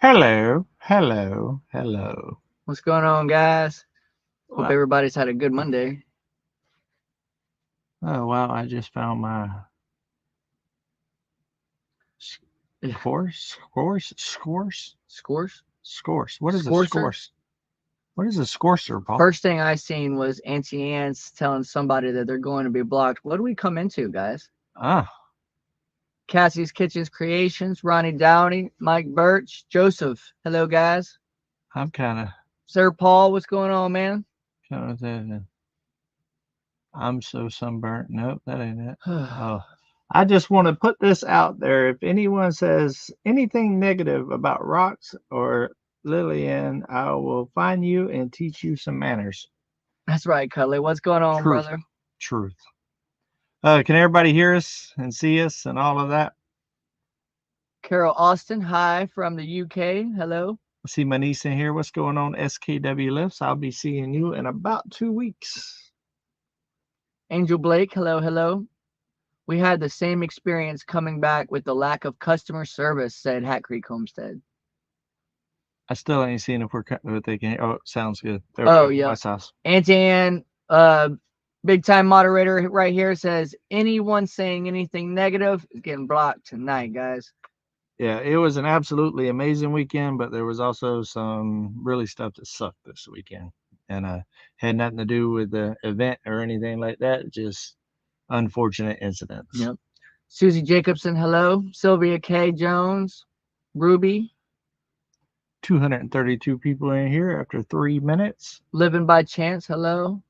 Hello, hello, hello. What's going on, guys? Hope Well, everybody's had a good Monday. oh wow, I just found my Scores? scores. What is a Scorser? scores? What is a scorcer, Paul? First thing I seen was Auntie Anne's telling somebody that they're going to be blocked. What do we come into, guys? Ah, Cassie's Kitchens Creations, Ronnie Downey, Mike Birch, Joseph. Hello, guys. I'm Sir Paul, what's going on, man? kind of thinking, I'm so sunburnt. Nope, that ain't it. Oh, I just want to put this out there. If anyone says anything negative about rocks or Lillian, I will find you and teach you some manners. That's right, Cuddly. What's going on, Truth, brother? truth. Can everybody hear us and see us and all of that? Carol Austin, hi from the UK. Hello. I see my niece in here. What's going on, SKW Lifts? I'll be seeing you in about 2 weeks. Angel Blake, hello, hello. We had the same experience coming back with the lack of customer service, said Hat Creek Homestead. I still ain't seen if they can. Oh, sounds good. There Oh, we go. yeah. West House. Auntie Ann, big time moderator right here, says anyone saying anything negative is getting blocked tonight, guys. Yeah, it was an absolutely amazing weekend, but there was also some really stuff that sucked this weekend, and had nothing to do with the event or anything like that. Just unfortunate incidents. Yep. Susie Jacobson, hello. Sylvia K. Jones, Ruby. 232 people in here after 3 minutes. Living by Chance, hello.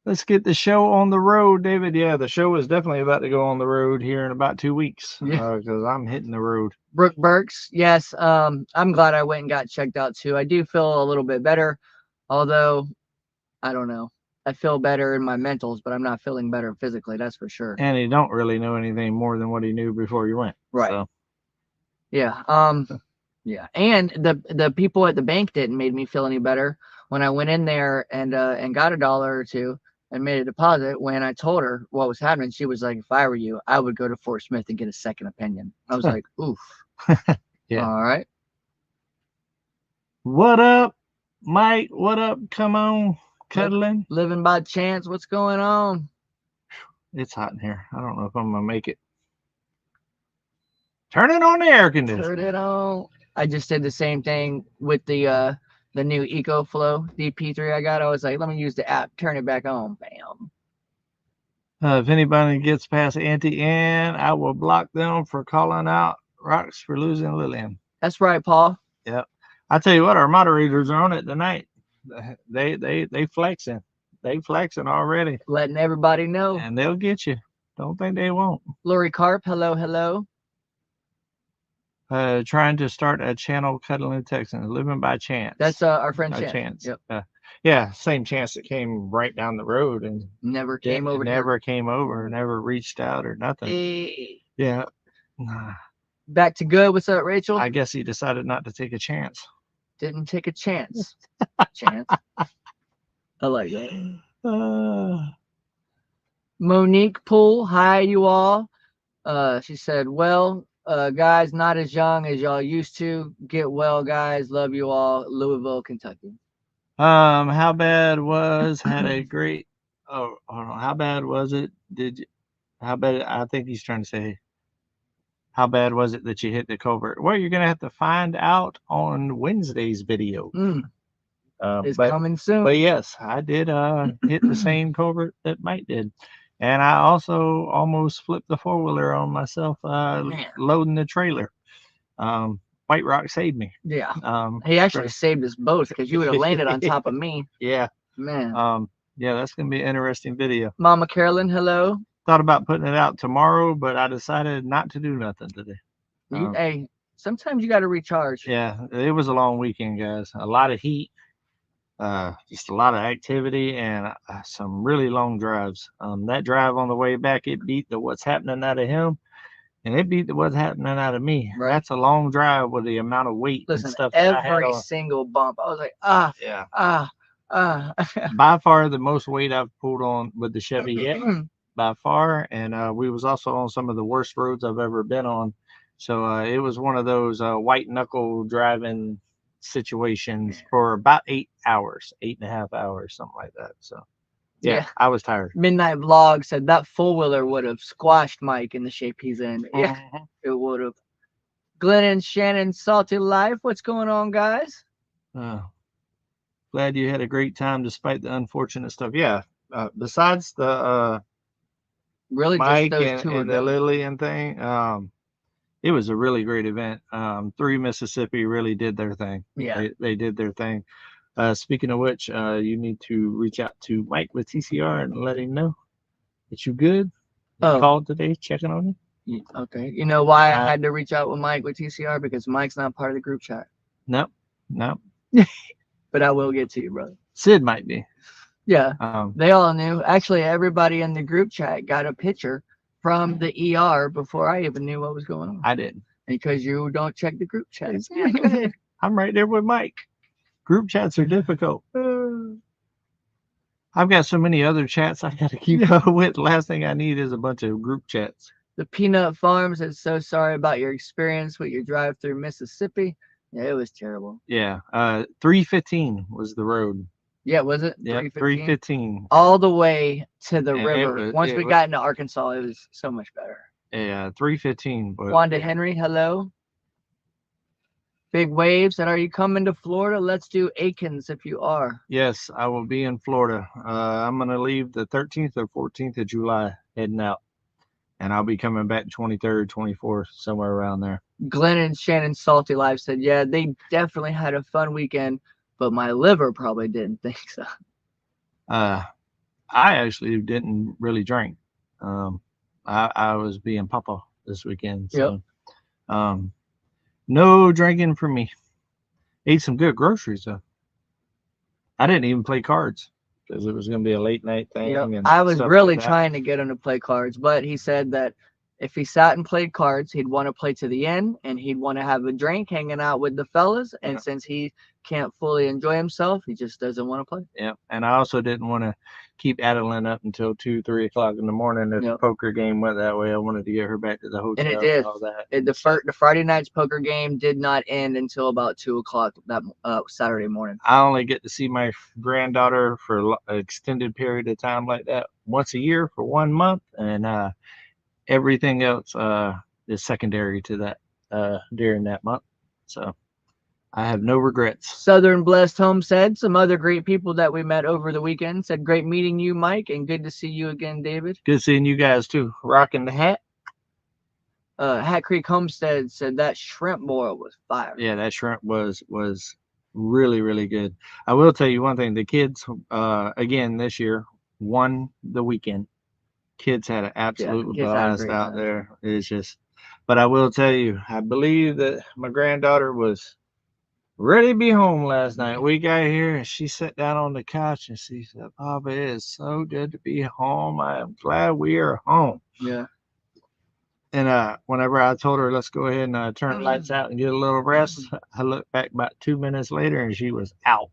Let's get the show on the road, David. Yeah, the show is definitely about to go on the road here in about 2 weeks because I'm hitting the road. Brooke Burks, yes. I'm glad I went and got checked out too. I do feel a little bit better, although I don't know. I feel better in my mentals, but I'm not feeling better physically. That's for sure. And he don't really know anything more than what he knew before he went. Right. So. Yeah. Yeah. And the people at the bank didn't make me feel any better when I went in there and got $1 or $2 and made a deposit. When I told her what was happening, she was like, "If I were you, I would go to Fort Smith and get a second opinion." I was like, "Oof." Yeah. All right. What up, Mike? What up? Come on, cuddling. Living by Chance. What's going on? It's hot in here. I don't know if I'm gonna make it. Turn it on the air conditioner. Turn it on. I just did the same thing with the new EcoFlow DP3 I got. I was like, let me use the app, turn it back on. Bam. If anybody gets past Auntie Ann, I will block them for calling out Rocks for losing Lillian. That's right, Paul. Yep. I tell you what, our moderators are on it tonight. They flexing. They flexing already. Letting everybody know. And they'll get you. Don't think they won't. Lori Carp, hello, hello. Trying to start a channel, Cuddling Texans, living by chance. That's our friend Chance. Yep. Yeah, same Chance that came right down the road and never came over. Never reached out or nothing. Hey. Yeah. Back to good. What's up, Rachel? I guess he decided not to take a chance. Didn't take a chance. Chance. I like that. Monique Poole, hi you all. She said, well, guys, not as young as y'all used to. Get well, guys. Love you all. Louisville, Kentucky. How bad was had a great hold on. How bad was it? How bad I think he's trying to say how bad was it that you hit the culvert? Well, you're gonna have to find out on Wednesday's video. It's coming soon. But yes, I did hit the same culvert that Mike did. And I also almost flipped the four-wheeler on myself loading the trailer. White Rock saved me. Yeah. He actually saved us both because you would have landed on top of me. Yeah. Man. Yeah, that's going to be an interesting video. Mama Carolyn, hello. Thought about putting it out tomorrow, but I decided not to do nothing today. Hey, sometimes you got to recharge. Yeah, it was a long weekend, guys. A lot of heat. Just a lot of activity and some really long drives. That drive on the way back, it beat the what's happening out of him, and it beat the what's happening out of me. Right. That's a long drive with the amount of weight and stuff. Every single bump, I was like, By far the most weight I've pulled on with the Chevy yet, by far. And we was also on some of the worst roads I've ever been on. So it was one of those white knuckle driving situations for about 8 hours, 8.5 hours, something like that. So yeah, I was tired. Midnight Vlog said that four-wheeler would have squashed Mike in the shape he's in. Yeah, it would have. Glenn and Shannon, Salty Life, what's going on, guys? Glad you had a great time despite the unfortunate stuff. Yeah, besides the really Mike just those two and the Lillian thing, it was a really great event. 3 Mississippi really did their thing. Yeah, they did their thing. Speaking of which, you need to reach out to Mike with TCR and let him know that you good. He called today, checking on you. Okay. You know why I had to reach out with Mike with TCR? Because Mike's not part of the group chat. Nope. But I will get to you, brother. Sid might be. Yeah. They all knew. Actually, everybody in the group chat got a picture from the ER before I even knew what was going on. I didn't. Because you don't check the group chat. I'm right there with Mike. Group chats are difficult. I've got so many other chats I got to keep up with. The last thing I need is a bunch of group chats. The Peanut Farms is so sorry about your experience with your drive through Mississippi. Yeah, it was terrible. Yeah. 315 was the road. Yeah, was it? Yeah, 315. All the way to the river. Once we got into Arkansas, it was so much better. Yeah, 315. Wanda Henry, hello. Big Waves said, are you coming to Florida? Let's do Aikens if you are. Yes, I will be in Florida. I'm going to leave the 13th or 14th of July heading out. And I'll be coming back 23rd, 24th, somewhere around there. Glenn and Shannon Salty Life said, yeah, they definitely had a fun weekend, but my liver probably didn't think so. I actually didn't really drink. I was being papa this weekend. So, no drinking for me. Ate some good groceries, though. I didn't even play cards because it was going to be a late night thing. And I was really trying to get him to play cards, but he said that if he sat and played cards, he'd want to play to the end and he'd want to have a drink hanging out with the fellas. And since he can't fully enjoy himself, he just doesn't want to play. Yeah. And I also didn't want to keep Adeline up until 2, 3 o'clock in the morning. If the poker game went that way, I wanted to get her back to the hotel. And it did. And all that. The Friday night's poker game did not end until about 2 o'clock that Saturday morning. I only get to see my granddaughter for an extended period of time like that once a year for 1 month. And, everything else is secondary to that during that month. So I have no regrets. Southern Blessed Home said some other great people that we met over the weekend. Said great meeting you, Mike, and good to see you again, David. Good seeing you guys too. Rocking the hat. Hat Creek Homestead said that shrimp boil was fire. Yeah, that shrimp was really, really good. I will tell you one thing. The kids again this year won the weekend. Kids had an absolute blast out there. It's just, but I will tell you, I believe that my granddaughter was ready to be home last night. We got here and she sat down on the couch and she said, Papa, it is so good to be home. I am glad we are home. Yeah. And whenever I told her, let's go ahead and turn the lights out and get a little rest, I looked back about 2 minutes later and she was out.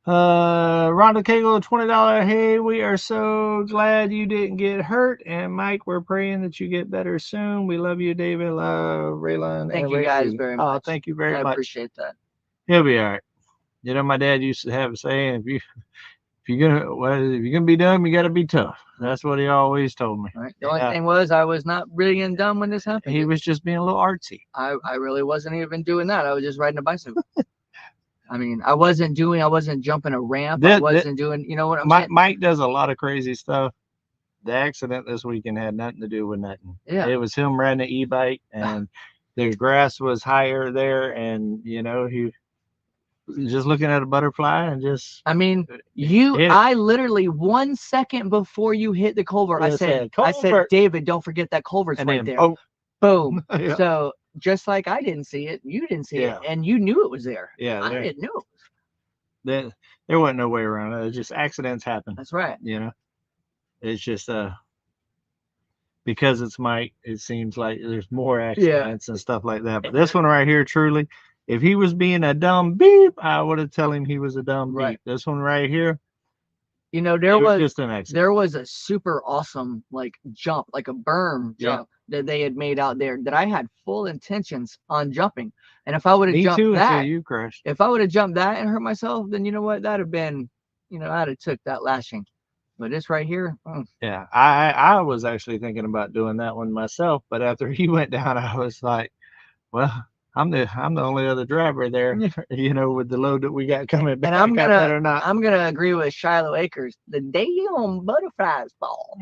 Rhonda Cagle, $20. Hey, we are so glad you didn't get hurt. And Mike, we're praying that you get better soon. We love you, David, Raylan. Thank you guys very much. Oh, thank you very much. I appreciate that. He'll be all right. You know, my dad used to have a saying, if you're gonna be dumb, you gotta be tough. That's what he always told me. Right. The only thing was I was not really getting dumb when this happened. He was just being a little artsy. I really wasn't even doing that. I was just riding a bicycle. I mean, I wasn't jumping a ramp. I wasn't doing, you know what I'm saying? Mike does a lot of crazy stuff. The accident this weekend had nothing to do with nothing. Yeah. It was him riding an e-bike and the grass was higher there. And, you know, he was just looking at a butterfly and just. I mean, I literally 1 second before you hit the culvert, I said, David, don't forget that culvert's right there. Oh. Boom. Yeah. So. Just like I didn't see it, you didn't see it, and you knew it was there. Yeah, I didn't know. There wasn't no way around it. It's just accidents happen. That's right. You know, it's just because it's Mike, it seems like there's more accidents and stuff like that. But this one right here, truly, if he was being a dumb beep, I would have told him he was a dumb beep. This one right here, You know, It was just an accident. there was a super awesome like jump, like a berm jump that they had made out there that I had full intentions on jumping. And if I would have Me jumped too, until that, you crashed. if I would have jumped that and hurt myself, then you know what? That'd have been, you know, I'd have took that lashing. But this right here, Yeah, I was actually thinking about doing that one myself, but after he went down, I was like, well, I'm the only other driver there, you know, with the load that we got coming back. and I'm I'm gonna agree with Shiloh Acres. The damn butterflies fall.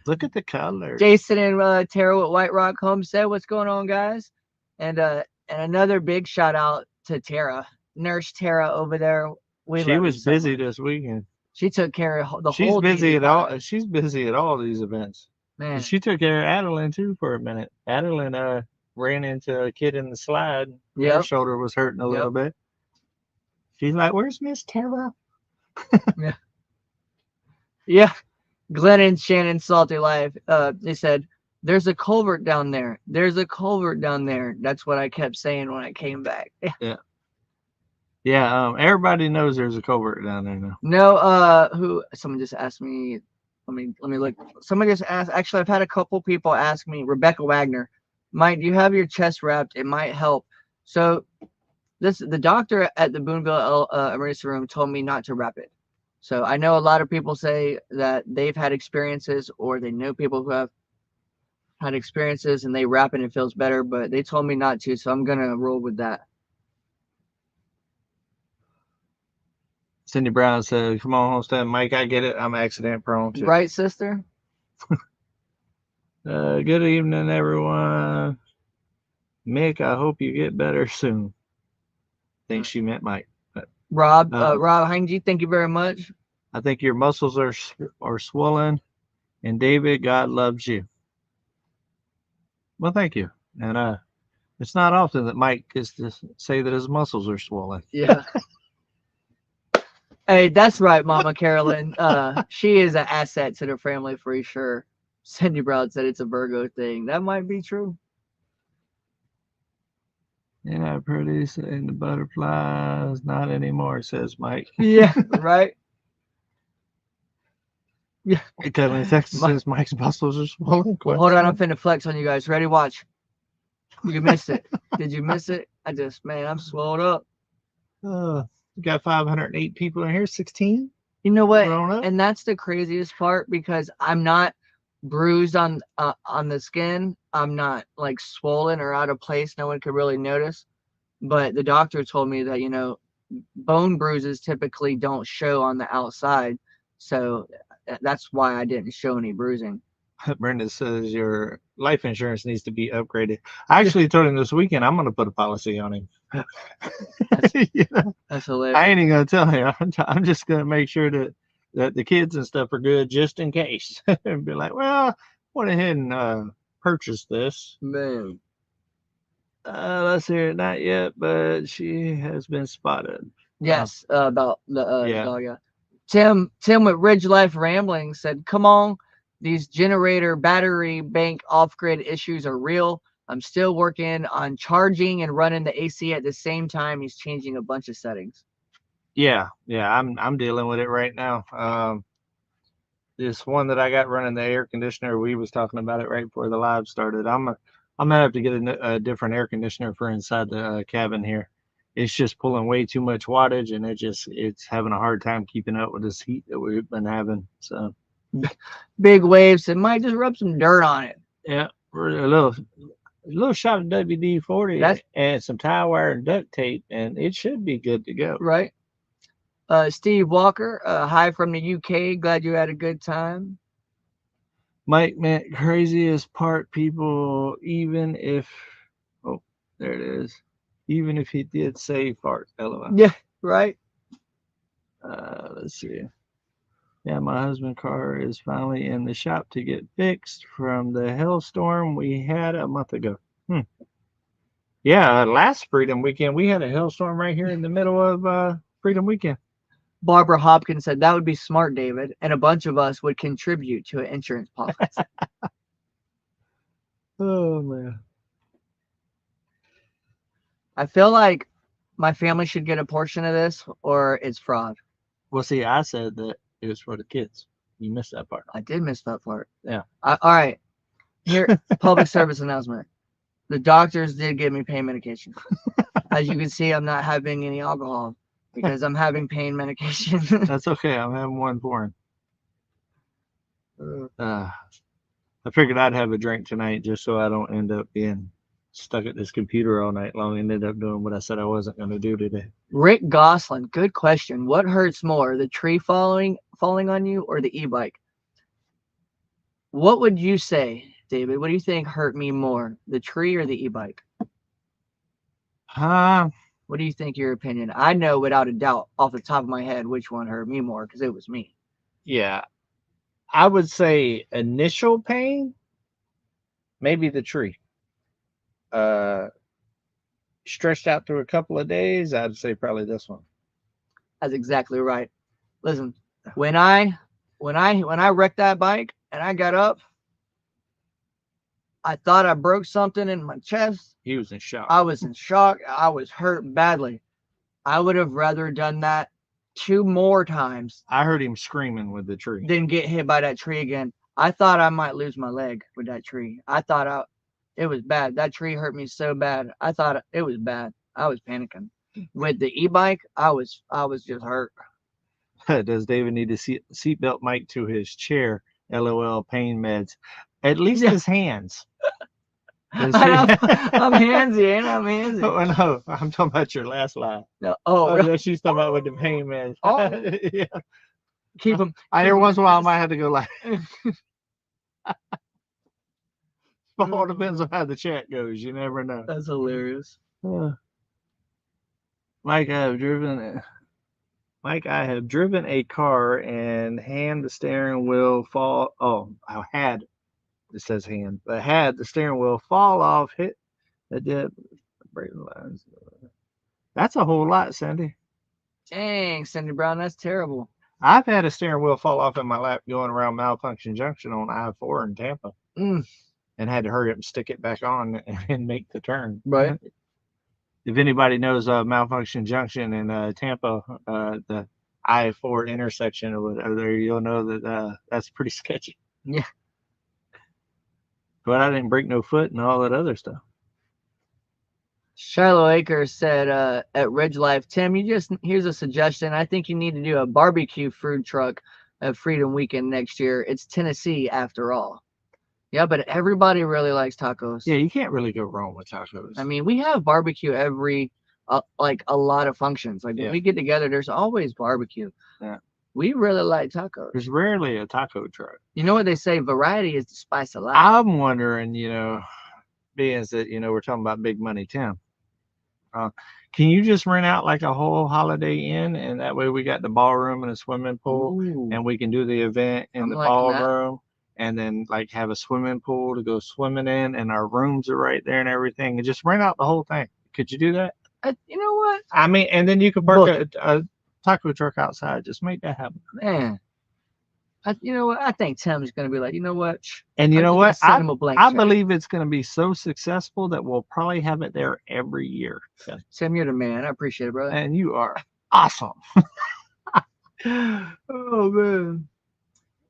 Look at the color. Jason and Tara with White Rock Homestead, what's going on, guys? And another big shout out to Tara, Nurse Tara over there. She was busy this weekend. She took care of the She's whole. busy at all. She's busy at all these events. Man, And she took care of Adeline too for a minute. Adeline ran into a kid in the slide. Yeah, her shoulder was hurting a little bit. She's like, "Where's Miss Tara?" Yeah. Glenn and Shannon Salty Life. They said, "There's a culvert down there. There's a culvert down there." That's what I kept saying when I came back. Yeah. Everybody knows there's a culvert down there now. No. Someone just asked me. Let me look. Someone just asked. Actually, I've had a couple people ask me. Rebecca Wagner, Mike, do you have your chest wrapped? It might help. So, the doctor at the Boonville emergency room told me not to wrap it. So I know a lot of people say that they've had experiences or they know people who have had experiences and they wrap it and it feels better, but they told me not to, so I'm going to roll with that. Cindy Brown said, "Come on, Homestead, Mike, I get it. I'm accident prone too." Right, sister? Good evening, everyone. Mick, I hope you get better soon. I think she meant Mike. Rob Heinge, thank you very much. I think your muscles are swollen, and David, God loves you. Well, thank you. And it's not often that Mike gets to say that his muscles are swollen. Yeah. Hey, that's right, Mama Carolyn. She is an asset to the family for sure. Cindy Brown said it's a Virgo thing. That might be true. Yeah, pretty saying the butterflies, not anymore, says Mike. Yeah, right. Yeah. Kevin Texas says Mike's muscles are swollen. Well, hold on, I'm finna flex on you guys. Ready? Watch. You missed it. Did you miss it? Man, I'm swelled up. We got 508 people in here, 16. You know what? And that's the craziest part because I'm not bruised on the skin. I'm not like swollen or out of place. No one could really notice. But the doctor told me that, you know, bone bruises typically don't show on the outside. So that's why I didn't show any bruising. Brenda says your life insurance needs to be upgraded. I actually told him this weekend I'm going to put a policy on him. That's hilarious. I ain't even going to tell him. I'm just going to make sure that the kids and stuff are good just in case. And be like, well, went ahead and purchased this. Man. Let's hear it. Not yet, but she has been spotted. Yes, about the dog. Yeah. Tim with Ridge Life Rambling said, "Come on, these generator battery bank off-grid issues are real. I'm still working on charging and running the AC at the same time. He's changing a bunch of settings." Yeah, I'm dealing with it right now. This one that I got running the air conditioner, we was talking about it right before the live started. I'm gonna have to get a different air conditioner for inside the cabin here. It's just pulling way too much wattage, and it's having a hard time keeping up with this heat that we've been having. So Big Waves said, "Might just rub some dirt on it." Yeah, a little shot of WD-40 and some tie wire and duct tape, and it should be good to go. Right. Steve Walker, hi from the UK. Glad you had a good time. Mike meant craziest part, people, even if, oh, there it is. Even if he did say fart, LOL. Yeah, right. Let's see. Yeah, my husband's car is finally in the shop to get fixed from the hailstorm we had a month ago. Yeah, last Freedom Weekend, we had a hailstorm right here in the middle of Freedom Weekend. Barbara Hopkins said, "That would be smart, David, and a bunch of us would contribute to an insurance policy." Oh, man. I feel like my family should get a portion of this, or it's fraud. Well, see, I said that it was for the kids. You missed that part. I did miss that part. Yeah. All right. Here, public service announcement. The doctors did give me pain medication. As you can see, I'm not having any alcohol because I'm having pain medication. That's okay. I'm having one pouring. I figured I'd have a drink tonight just so I don't end up being stuck at this computer all night long and end up doing what I said I wasn't going to do today. Rick Goslin, good question. What hurts more, the tree falling on you or the e-bike? What would you say, David? What do you think hurt me more, the tree or the e-bike? What do you think, your opinion? I know without a doubt off the top of my head which one hurt me more because it was me. Yeah. I would say initial pain, maybe the tree. Stretched out through a couple of days, I'd say probably this one. That's exactly right. Listen, when I wrecked that bike and I got up, I thought I broke something in my chest. He was in shock. I was in shock. I was hurt badly. I would have rather done that 2 more times. I heard him screaming with the tree. Than get hit by that tree again. I thought I might lose my leg with that tree. I thought it was bad. That tree hurt me so bad. I thought it was bad. I was panicking. With the e-bike, I was just hurt. Does David need a seatbelt mic to his chair? LOL, pain meds. At least his hands. I'm handsy, ain't I? I'm handsy. Oh, no, I'm talking about your last line. No, no, she's talking about with the pain meds. Oh. Yeah. Keep them. Every once in a while, I might have to go like. All depends on how the chat goes. You never know. That's hilarious. Mike, I have driven a car and had the steering wheel fall. Oh, I had. It says hand, but had the steering wheel fall off, hit the dip, braking lines. That's a whole lot, Cindy. Dang, Cindy Brown, that's terrible. I've had a steering wheel fall off in my lap going around Malfunction Junction on I-4 in Tampa, and had to hurry up and stick it back on and make the turn. Right. If anybody knows Malfunction Junction in Tampa, the I-4 intersection or whatever, you'll know that that's pretty sketchy. Yeah. But I didn't break no foot and all that other stuff. Shiloh Akers said at Ridge Life, Tim, here's a suggestion. I think you need to do a barbecue food truck at Freedom Weekend next year. It's Tennessee after all. Yeah, but everybody really likes tacos. Yeah, you can't really go wrong with tacos. I mean, we have barbecue every like a lot of functions. Like when we get together, there's always barbecue. Yeah. We really like tacos. There's rarely a taco truck. You know what they say? Variety is the spice of life. I'm wondering, being that, we're talking about big money, Tim. Can you just rent out like a whole Holiday Inn, and that way we got the ballroom and a swimming pool, and we can do the event in the ballroom, and then like have a swimming pool to go swimming in, and our rooms are right there and everything, and just rent out the whole thing. Could you do that? You know what? I mean, and then you could park a taco truck outside. Just make that happen. Man. You know what? I think Tim's going to be like, you know what? And you know what? I check. believe it's going to be so successful that we'll probably have it there every year. Okay. Tim, you're the man. I appreciate it, brother. And you are awesome. Oh, man.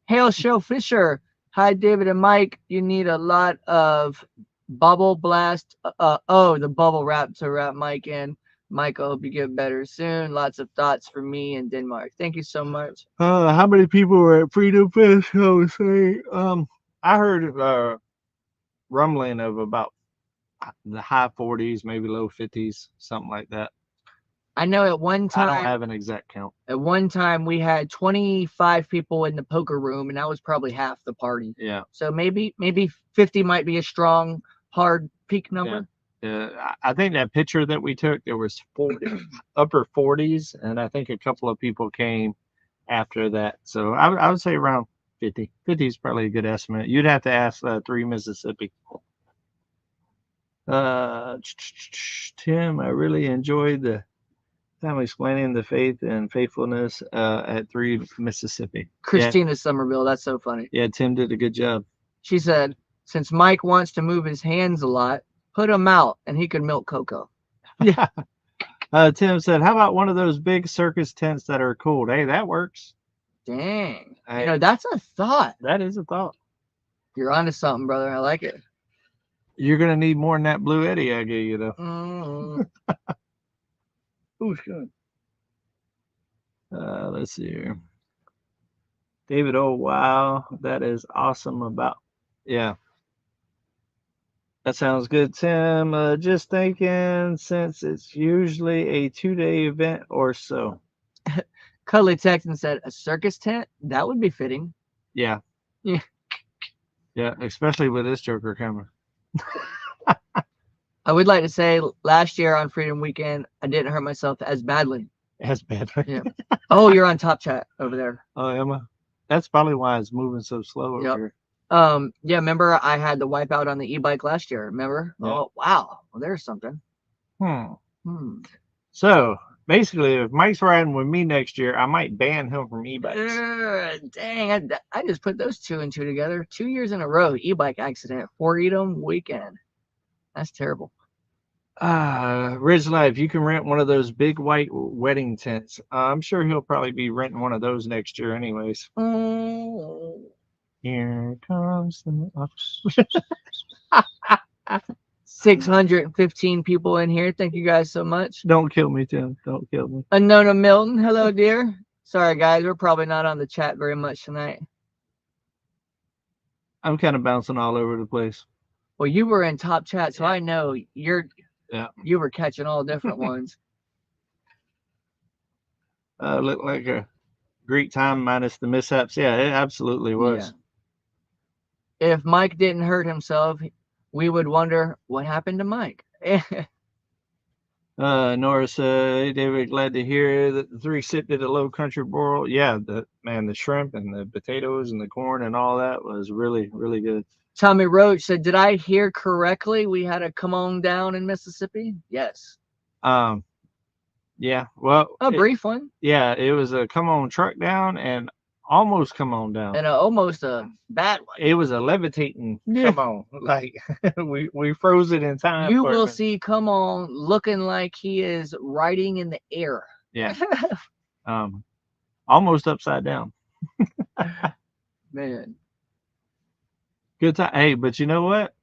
Hail Show Fisher. Hi, David and Mike. You need a lot of bubble blast. The bubble wrap to wrap Mike in. Mike, I hope you get better soon. Lots of thoughts for me in Denmark. Thank you so much. How many people were at Freedom Fest? I heard rumbling of about the high 40s, maybe low 50s, something like that. I know at one time. I don't have an exact count. At one time, we had 25 people in the poker room, and that was probably half the party. Yeah. So maybe 50 might be a strong, hard peak number. Yeah. I think that picture that we took, there was 40, upper 40s, and I think a couple of people came after that. So I would say around 50. 50 is probably a good estimate. You'd have to ask 3 Mississippi. Tim, I really enjoyed the time explaining the faith and faithfulness at 3 Mississippi. Christina Somerville, that's so funny. Yeah, Tim did a good job. She said, since Mike wants to move his hands a lot, put him out and he could milk cocoa. Yeah. Tim said, "How about one of those big circus tents that are cooled?" Hey, that works. Dang. Hey, You know, that's a thought. that is a thought. You're onto something, brother. I like it. You're gonna need more than that Blue Eddy I gave you, though. Oh, good. Let's see here. David, oh wow, that is awesome. Yeah, that sounds good, Tim. Just thinking, since it's usually a 2-day event or so. Cuddly Texan said, a circus tent? That would be fitting. Yeah. Yeah. Yeah, especially with this Joker coming. I would like to say last year on Freedom Weekend, I didn't hurt myself as badly. As bad. Yeah. Oh, you're on top chat over there. Oh, Emma. That's probably why it's moving so slow over here. Yeah, remember I had the wipeout on the e-bike last year, remember? Yep. Oh, wow. Well, there's something. So, basically, if Mike's riding with me next year, I might ban him from e-bikes. Dang, I just put those 2 and 2 together. 2 years in a row, e-bike accident, Freedom Weekend. That's terrible. Ridge Life, you can rent one of those big white wedding tents. I'm sure he'll probably be renting one of those next year anyways. Here comes the 615 people in here. Thank you guys so much. Don't kill me, Tim. Don't kill me. Anona Milton, hello, dear. Sorry, guys. We're probably not on the chat very much tonight. I'm kind of bouncing all over the place. Well, you were in top chat, so I know you were catching all different ones. Looked like a great time minus the mishaps. Yeah, it absolutely was. Yeah. If Mike didn't hurt himself, we would wonder what happened to Mike. Nora said, "Hey, David, glad to hear that the 3 sipped at a low country boil." Yeah, the shrimp and the potatoes and the corn and all that was really, really good. Tommy Roach said, "Did I hear correctly? We had a come on down in Mississippi?" Yes. Yeah. Well, a brief one. Yeah, it was a come on truck down and almost come on down. And almost a bad one. It was a levitating come on. Like we froze it in time. You will see come on looking like he is riding in the air. Yeah. Almost upside down. Man. Good time. Hey, but you know what?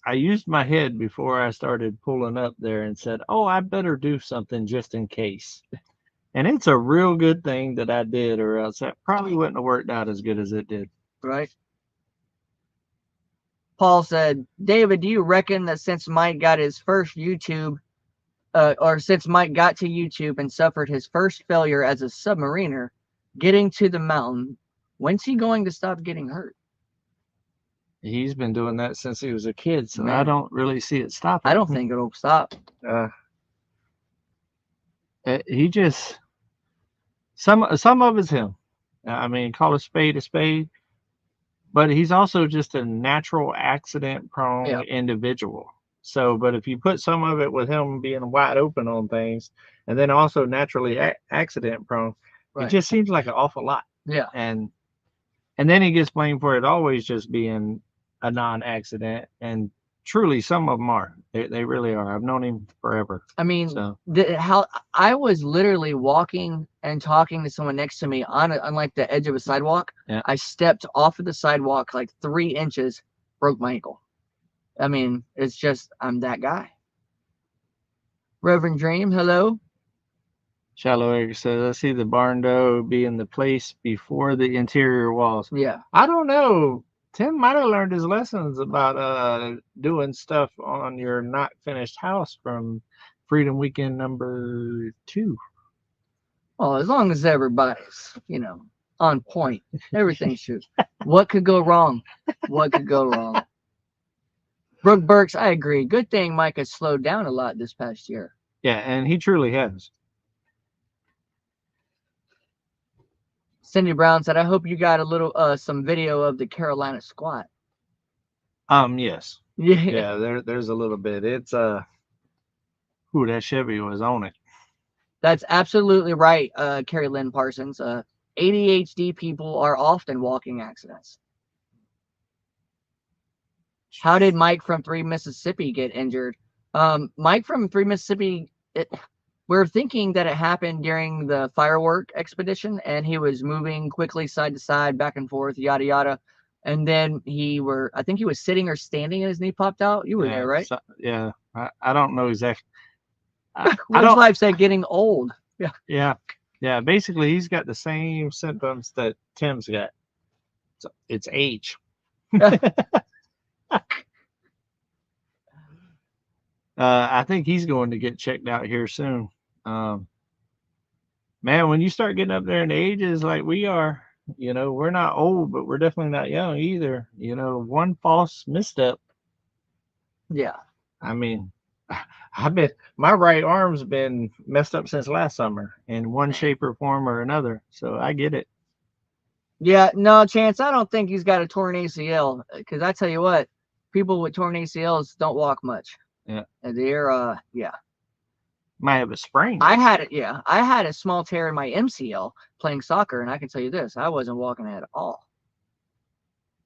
I used my head before I started pulling up there and said, "Oh, I better do something just in case." And it's a real good thing that I did, or else that probably wouldn't have worked out as good as it did. Right. Paul said, "David, do you reckon that since Mike got his first YouTube, or since Mike got to YouTube and suffered his first failure as a submariner, getting to the mountain, when's he going to stop getting hurt?" He's been doing that since he was a kid, so man, I don't really see it stopping. I don't think it'll stop. He just some of it's him. I mean, call a spade, but he's also just a natural accident prone individual. So, but if you put some of it with him being wide open on things, and then also naturally accident prone, it just seems like an awful lot. Yeah, and then he gets blamed for it always just being a non-accident, and truly some of them are. They really are. I've known him forever. I mean, how I was literally walking and talking to someone next to me on like the edge of a sidewalk. Yeah. I stepped off of the sidewalk like 3 inches, broke my ankle. I mean, it's just, I'm that guy. Reverend Dream, hello. Shallow Egg says, "I see the barn door being the place before the interior walls." Yeah. I don't know. Tim might have learned his lessons about doing stuff on your not finished house from Freedom Weekend number 2. Well, as long as everybody's, on point, everything should. What could go wrong? What could go wrong? Brooke Burks, I agree. Good thing Mike has slowed down a lot this past year. Yeah, and he truly has. Cindy Brown said, "I hope you got a little some video of the Carolina squat." Yes. Yeah. There's a little bit. It's that Chevy was on it. That's absolutely right, Carrie Lynn Parsons. ADHD people are often walking accidents. How did Mike from 3 Mississippi get injured? Mike from 3 Mississippi, we're thinking that it happened during the firework expedition, and he was moving quickly side to side, back and forth, yada yada. And then I think he was sitting or standing, and his knee popped out. You were there, right? So, yeah, I don't know exactly. Woods Life said getting old. Yeah. Yeah. Basically, he's got the same symptoms that Tim's got. So it's age. I think he's going to get checked out here soon. Man, when you start getting up there in the ages like we are, we're not old, but we're definitely not young either. One false misstep. Yeah. I mean, my right arm's been messed up since last summer in one shape or form or another. So I get it. Yeah, no, Chance, I don't think he's got a torn ACL, because I tell you what, people with torn ACLs don't walk much. Yeah. And they're, yeah. Might have a sprain. I had a small tear in my MCL playing soccer, and I can tell you this, I wasn't walking at all.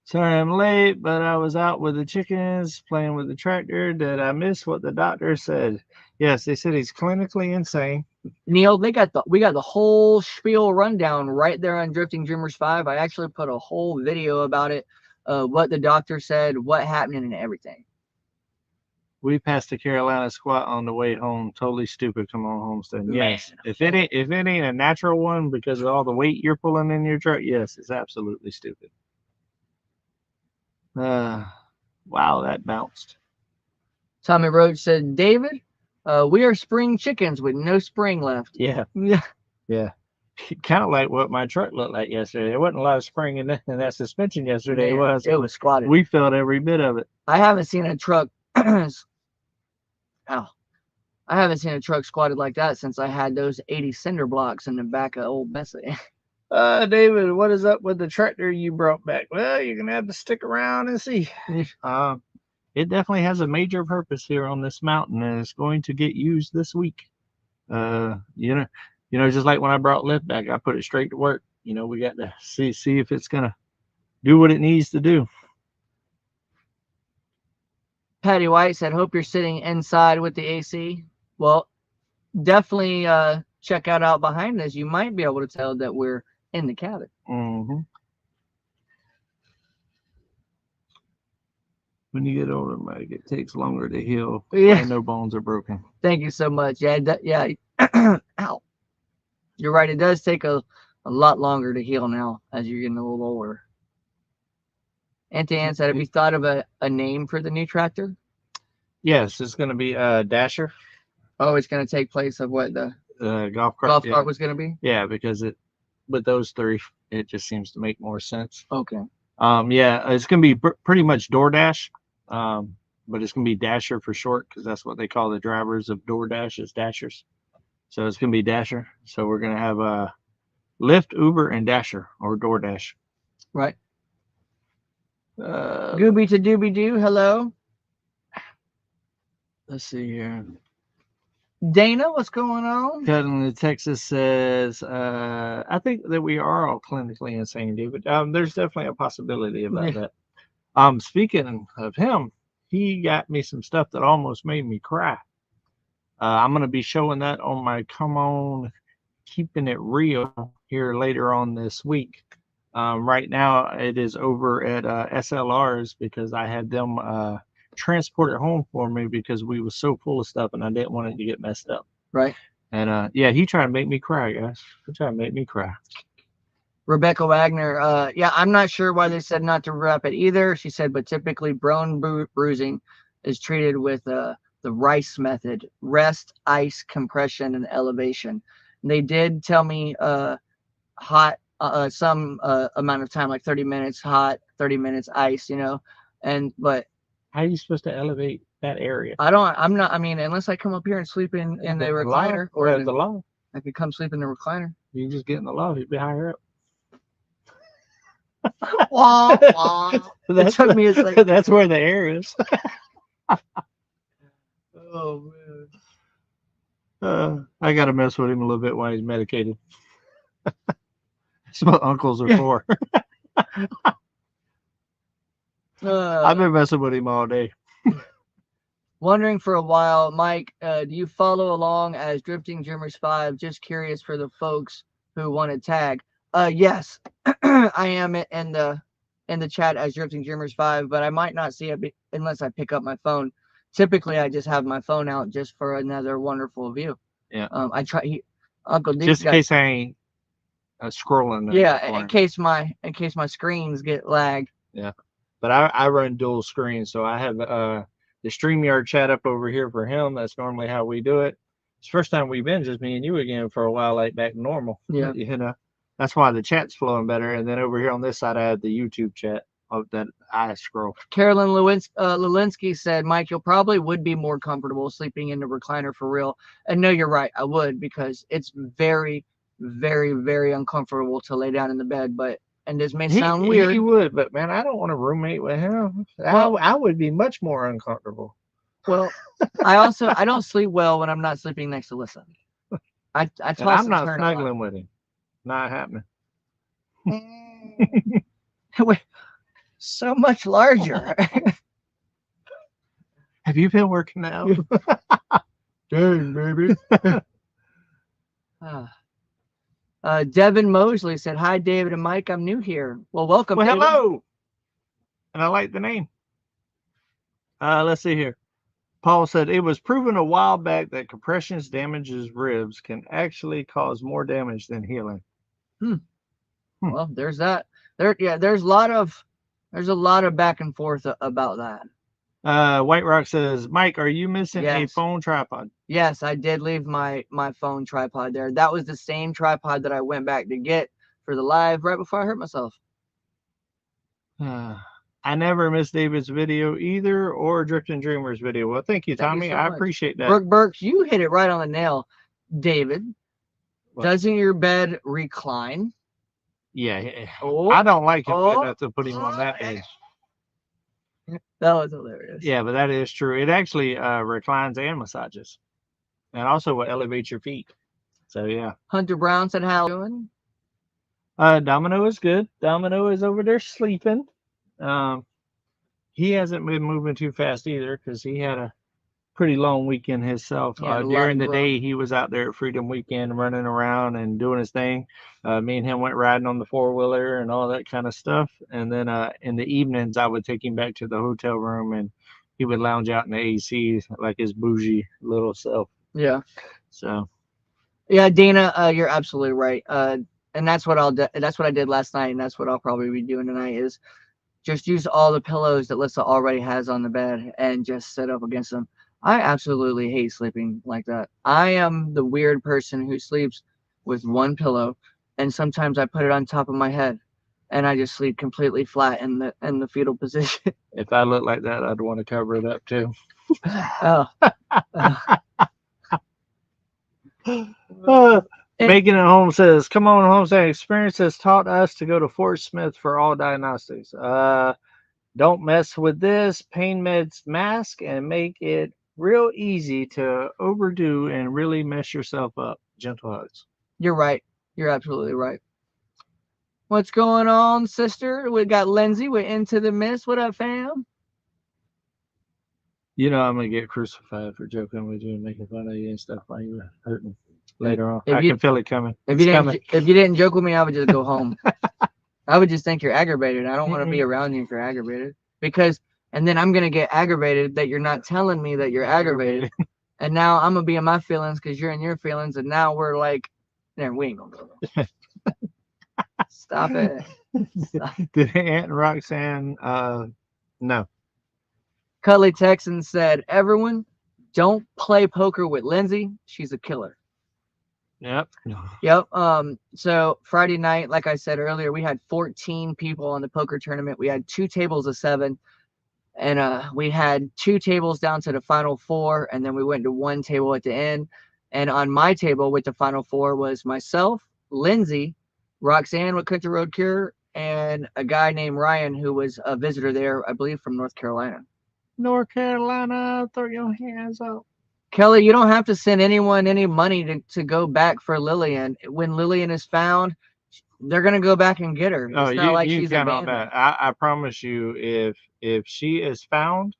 Sorry I'm late, but I was out with the chickens playing with the tractor. Did I miss what the doctor said? Yes, they said he's clinically insane. Neil, we got the whole spiel rundown right there on Drifting Dreamers 5. I actually put a whole video about it, what the doctor said, what happened, and everything. We passed the Carolina squat on the way home. Totally stupid. Come on, Homesteading. Yes. If it ain't a natural one because of all the weight you're pulling in your truck, yes, it's absolutely stupid. Wow, that bounced. Tommy Roach said, David, we are spring chickens with no spring left. Yeah. Yeah. Kind of like what my truck looked like yesterday. There wasn't a lot of spring in that suspension yesterday. Man, it was squatted. We felt every bit of it. I haven't seen a truck I haven't seen a truck squatted like that since I had those 80 cinder blocks in the back of old Bessie. David, what is up with the tractor you brought back? Well, you're gonna have to stick around and see. It definitely has a major purpose here on this mountain, and it's going to get used this week. Just like when I brought Lift back, I put it straight to work. We got to see if it's gonna do what it needs to do. Patty White said, hope you're sitting inside with the AC. Well, definitely check out behind us. You might be able to tell that we're in the cabin. Mm-hmm. When you get older, Mike, it takes longer to heal. Yeah. And no bones are broken. Thank you so much. Yeah. Ow. You're right. It does take a lot longer to heal now as you're getting a little older. Auntie Ann said, have you thought of a name for the new tractor? Yes, it's going to be Dasher. Oh, it's going to take place of what the golf cart was going to be? Yeah, because with those three, it just seems to make more sense. Okay. Yeah, it's going to be pretty much DoorDash, but it's going to be Dasher for short because that's what they call the drivers of DoorDash is Dashers. So it's going to be Dasher. So we're going to have Lyft, Uber, and Dasher or DoorDash. Right. Gooby to Dooby Doo, hello. Let's see here. Dana, what's going on? Cutting Texas says, I think that we are all clinically insane, dude. But there's definitely a possibility about that. Speaking of him, he got me some stuff that almost made me cry. I'm going to be showing that on my Come On Keeping It Real here later on this week. Right now, it is over at SLR's because I had them transport it home for me because we was so full of stuff and I didn't want it to get messed up. Right. And yeah, he tried to make me cry, guys. He tried to make me cry. Rebecca Wagner, yeah, I'm not sure why they said not to wrap it either. She said, but typically bone bruising is treated with the RICE method: rest, ice, compression, and elevation. And they did tell me hot some amount of time, like 30 minutes hot, 30 minutes ice, but how are you supposed to elevate that area? I mean, unless I come up here and sleep in the recliner, or the loft. I could come sleep in the recliner. You can just get in the loft, you'd be higher up. Wah, wah. It took me a second. That's where the air is. Oh man. I gotta mess with him a little bit while he's medicated. That's what uncles are for. I've been messing with him all day. Wondering for a while, Mike, do you follow along as Drifting Dreamers 5? Just curious for the folks who want to tag. Yes, I am in the chat as Drifting Dreamers 5, but I might not see it unless I pick up my phone. Typically, I just have my phone out just for another wonderful view. Yeah. I try. Uncle D just in case I ain't scrolling. Yeah, in case my screens get lagged. Yeah, but I run dual screen, so I have the StreamYard chat up over here for him. That's normally how we do it. It's the first time we've been just me and you again for a while, like back to normal. Yeah, you know, that's why the chat's flowing better. And then over here on this side, I have the YouTube chat that I scroll. Carolyn Lewinsky said, Mike, you'll probably would be more comfortable sleeping in the recliner for real. And no, you're right, I would, because it's very, very, very uncomfortable to lay down in the bed. But and this may sound weird. He would, but man, I don't want to roommate with him. Well, I would be much more uncomfortable. Well, I don't sleep well when I'm not sleeping next to Lissa. I'm not snuggling with him. Not happening. Wait, so much larger. Have you been working out? Dang, baby. Devin Mosley said, hi, David and Mike. I'm new here. Well, welcome. Well, hello. And I like the name. Let's see here. Paul said, it was proven a while back that compressions damages ribs can actually cause more damage than healing. Well, there's that. There's a lot of back and forth about that. White Rock says, Mike, are you missing a phone tripod? Yes, I did leave my phone tripod there. That was the same tripod that I went back to get for the live right before I hurt myself. I never missed David's video either, or Drifting Dreamers video. Well, thank you, Tommy. I appreciate that. Brooke Burks, you hit it right on the nail, David. What? Doesn't your bed recline? Yeah. Oh, I don't like it to put him on that edge. That was hilarious. Yeah, but that is true. It actually reclines and massages, and also will elevate your feet. So yeah. Hunter Brown said, "How you doing?" Domino is good. Domino is over there sleeping. He hasn't been moving too fast either because he had a pretty long weekend himself. During the day, he was out there at Freedom Weekend running around and doing his thing. Me and him went riding on the four-wheeler and all that kind of stuff. And then in the evenings, I would take him back to the hotel room and he would lounge out in the AC like his bougie little self. Yeah. So. Yeah, Dana, you're absolutely right. And that's what that's what I did last night, and that's what I'll probably be doing tonight is just use all the pillows that Lissa already has on the bed and just sit up against them. I absolutely hate sleeping like that. I am the weird person who sleeps with one pillow, and sometimes I put it on top of my head, and I just sleep completely flat in the fetal position. If I look like that, I'd want to cover it up too. Making it home says, come on, Homesteading Experience has taught us to go to Fort Smith for all diagnostics. Don't mess with this pain meds mask and make it real easy to overdo and really mess yourself up. Gentle hugs. You're right. You're absolutely right. What's going on, sister? We got Lindsay. We're into the mist. What up, fam? You know I'm going to get crucified for joking with you and making fun of you and stuff while you were hurting. Later on, I can feel it coming. If you didn't joke with me, I would just go home. I would just think you're aggravated. I don't want to be around you if you're aggravated, and then I'm gonna get aggravated that you're not telling me that you're aggravated, and now I'm gonna be in my feelings because you're in your feelings, and now we're like, there, we ain't gonna go. Stop it. Stop. Did Aunt Roxanne? No. Cuddly Texan said, everyone, don't play poker with Lindsay. She's a killer. Yep. So Friday night, like I said earlier, we had 14 people on the poker tournament. We had 2 tables of 7, and we had 2 tables down to the final 4, and then we went to 1 table at the end. And on my table with the final 4 was myself, Lindsay, Roxanne with Cook the Road Cure, and a guy named Ryan who was a visitor there, I believe from North Carolina. North Carolina, throw your hands up. Kelly, you don't have to send anyone any money to go back for Lillian. When Lillian is found, they're gonna go back and get her. It's not like she's abandoned. That. I promise you, if she is found,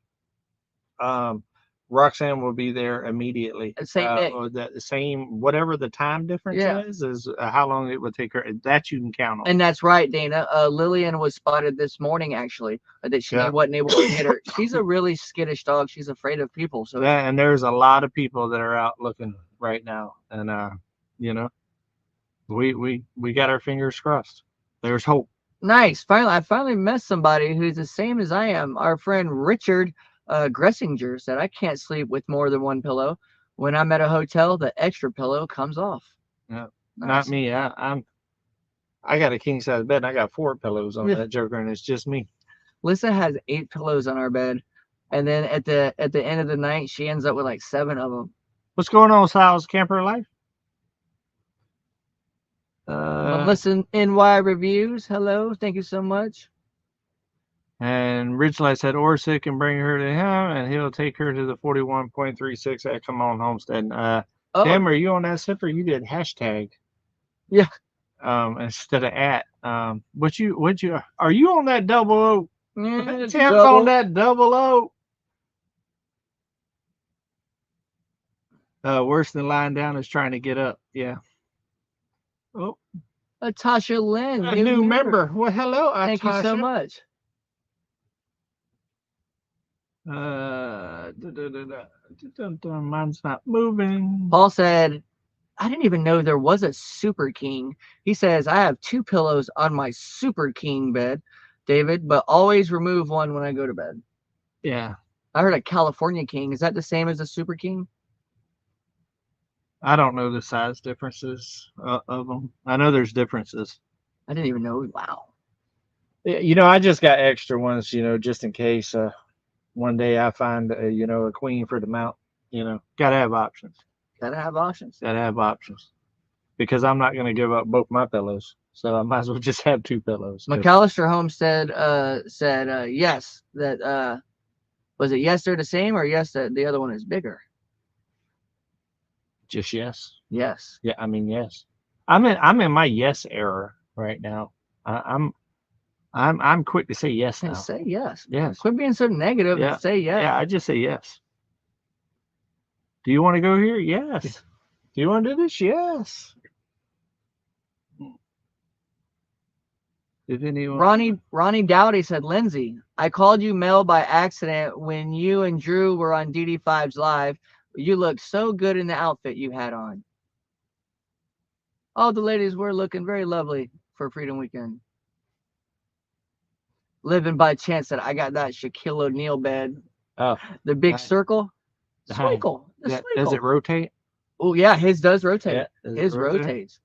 Roxanne will be there immediately. Same day. Or the same, whatever the time difference is how long it would take her. That you can count on. And that's right, Dana. Lillian was spotted this morning, actually, that she wasn't able to get her. She's a really skittish dog. She's afraid of people. So and there's a lot of people that are out looking right now, and you know, we got our fingers crossed. There's hope. Nice. Finally, I finally met somebody who's the same as I am. Our friend Richard Gressinger said, I can't sleep with more than one pillow. When I'm at a hotel, the extra pillow comes off. Yeah, nice. Not me. I got a king size bed and I got 4 pillows on that joker, and it's just me. Lisa has 8 pillows on our bed, and then at the end of the night, she ends up with like 7 of them. What's going on, Sal's Camper Life? Listen, NY Reviews. Hello, thank you so much. And Ridgely said Orsic can bring her to him, and he'll take her to the 41.36 at Come On Homesteading. Tim, are you on that zipper? You did hashtag. Yeah. Instead of at. Are you on that double O? Yeah, Tim's on that double O. Worse than lying down is trying to get up. Yeah. Oh. Tasha Lynn. A new member. Well, hello, Thank you so much. Mine's not moving. Paul said, I didn't even know there was a Super King. He says, I have 2 pillows on my Super King bed, David, but always remove one when I go to bed. Yeah. I heard a California King. Is that the same as a Super King? I don't know the size differences of them. I know there's differences. I didn't even know. Wow. You know, I just got extra ones, you know, just in case one day I find, a queen for the mount. You know, got to have options. Gotta have options. Gotta have options. Because I'm not going to give up both my pillows. So I might as well just have 2 pillows. McAllister Homestead said yes. That was it yes they're the same, or yes that the other one is bigger? Just yes. Yes. Yeah, I mean yes. I'm in my yes era right now. I'm quick to say yes now. Say yes. Yes. Quit being so negative and say yes. Yeah, I just say yes. Do you want to go here? Yes. Do you want to do this? Yes. If anyone... Ronnie Dowdy said, Lindsay, I called you Mel by accident when you and Drew were on DD5's live. You looked so good in the outfit you had on. All the ladies were looking very lovely for Freedom Weekend. Living by chance that I got that Shaquille O'Neal bed. Oh. The big circle. Swinkle. Does it rotate? Oh, yeah, his does rotate. Yeah, his rotates.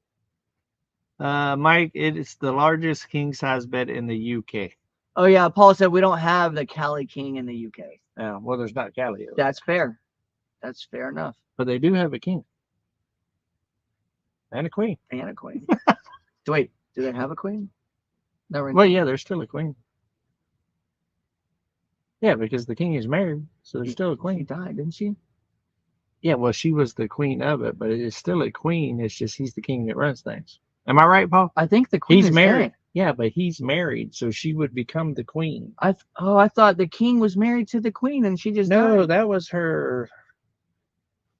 Mike, it is the largest king size bed in the UK. Oh, yeah, Paul said we don't have the Cali King in the UK. Yeah, well, there's not Cali. That's fair. That's fair enough. But they do have a king. And a queen. And a queen. Wait, do they have a queen? No. Well, yeah, there's still a queen. Yeah, because the king is married, so there's still a queen. She died, didn't she? Yeah, well, she was the queen of it, but it is still a queen. It's just he's the king that runs things. Am I right, Paul? I think the queen is married. Dead. Yeah, but he's married, so she would become the queen. I thought the king was married to the queen, and she just died. That was her.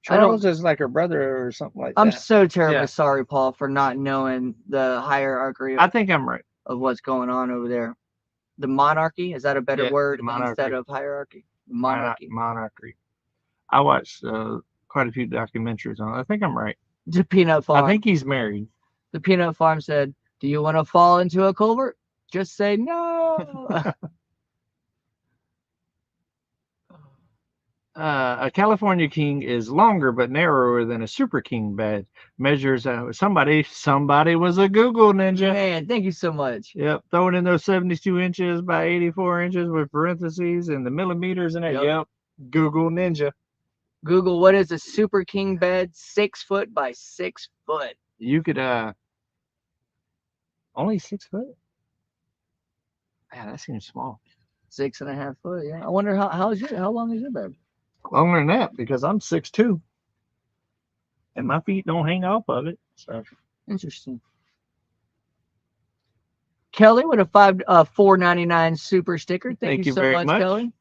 Charles is like her brother or something like that. I'm so terribly sorry, Paul, for not knowing the hierarchy. I think I'm right. Of what's going on over there. The monarchy, is that a better word instead of hierarchy? Monarchy. I watched quite a few documentaries on it. I think I'm right. The Peanut Farm. I think he's married. The Peanut Farm said, do you want to fall into a culvert? Just say no. A California king is longer but narrower than a Super King bed. Measures somebody was a Google ninja. Man, thank you so much. Yep, throwing in those 72 inches by 84 inches with parentheses and the millimeters in it. Yep, Google ninja. Google, what is a Super King bed? 6 foot by 6 foot. You could only 6 foot. Yeah, that seems small. 6.5 foot. Yeah, I wonder how long is your bed? Longer than that, because I'm 6'2", and my feet don't hang off of it. So interesting. Kelly with a $4.99 super sticker. Thank you so much, Kelly.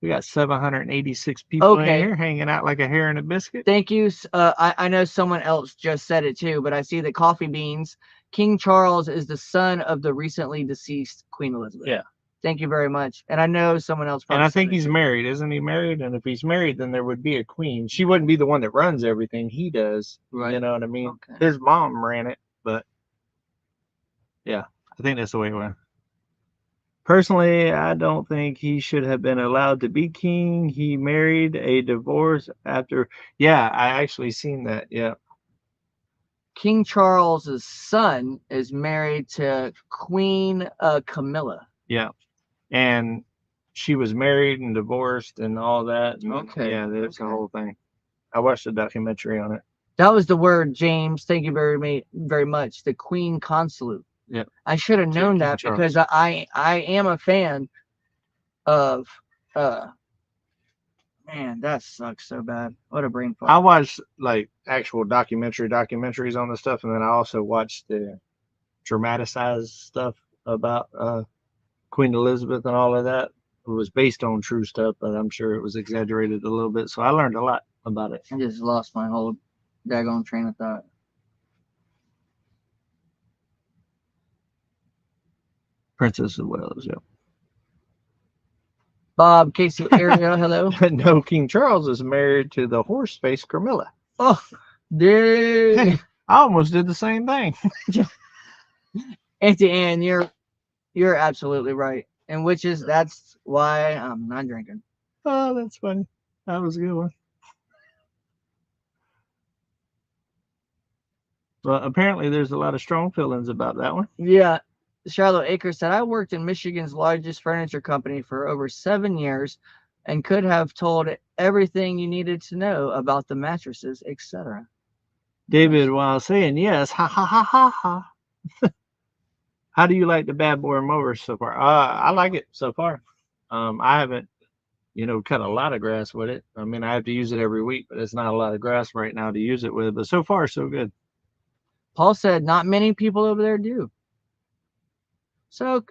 We got 786 people in Okay. here hanging out like a hare in a biscuit. Thank you. I know someone else just said it too, but I see the coffee beans. King Charles is the son of the recently deceased Queen Elizabeth. Yeah. Thank you very much. And I know someone else probably And I said think it he's too. married. Isn't he married? And if he's married, then there would be a queen. She wouldn't be the one that runs everything. He does. Right. You know what I mean? Okay. His mom ran it, but yeah, I think that's the way it went. Personally, I don't think he should have been allowed to be king. He married a divorce after. Yeah, I actually seen that. Yeah. King Charles's son is married to Queen Camilla. Yeah. And she was married and divorced and all that. And Okay. yeah, that's the Okay. whole thing. I watched a documentary on it. That was the word, James. Thank you very much. The Queen Consort. Yeah. I should have known King that Charles. because I am a fan of man, that sucks so bad. What a brain fart. I watched like actual documentaries on the stuff, and then I also watched the dramatized stuff about Queen Elizabeth and all of that. It was based on true stuff, but I'm sure it was exaggerated a little bit. So I learned a lot about it. I just lost my whole daggone train of thought. Princess of Wales, yeah. Bob, Casey, Ariel, hello. No, King Charles is married to the horse face Camilla. Oh, dude. Hey, I almost did the same thing. Auntie Ann, you're absolutely right. And that's why I'm not drinking. Oh, that's funny. That was a good one. Well, apparently there's a lot of strong feelings about that one. Yeah. Charlotte Acres said, I worked in Michigan's largest furniture company for over 7 years and could have told everything you needed to know about the mattresses, etc. David, while saying yes, ha ha ha ha ha. How do you like the bad boy mower so far? I like it so far. I haven't, cut a lot of grass with it. I mean, I have to use it every week, but it's not a lot of grass right now to use it with. But so far, so good. Paul said, not many people over there do. So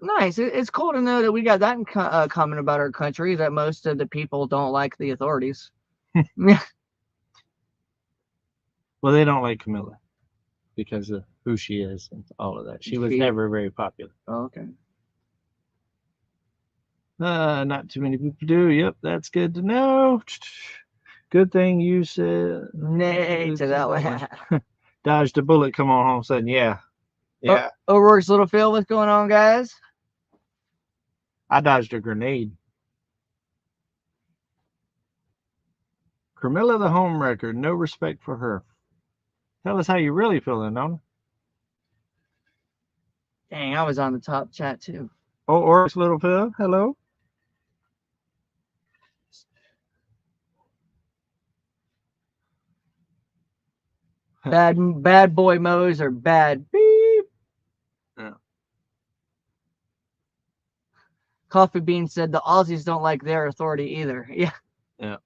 nice. It's cool to know that we got that in common about our country, that most of the people don't like the authorities. Well, they don't like Camilla because of who she is and all of that. She was never very popular. Oh, okay. Not too many people do. Yep, that's good to know. Good thing you said nay to that one. Dodged a bullet. Come on home, sudden. Yeah. Yeah. O'Rourke's Little Phil, what's going on, guys? I dodged a grenade. Camilla the homewrecker, no respect for her. Tell us how you really feeling, Nona. Dang, I was on the top chat too. Oh, Oryx Little Phil, hello. Bad boy mows are bad. Beep. Yeah. Coffee Bean said the Aussies don't like their authority either. Yeah. Yeah.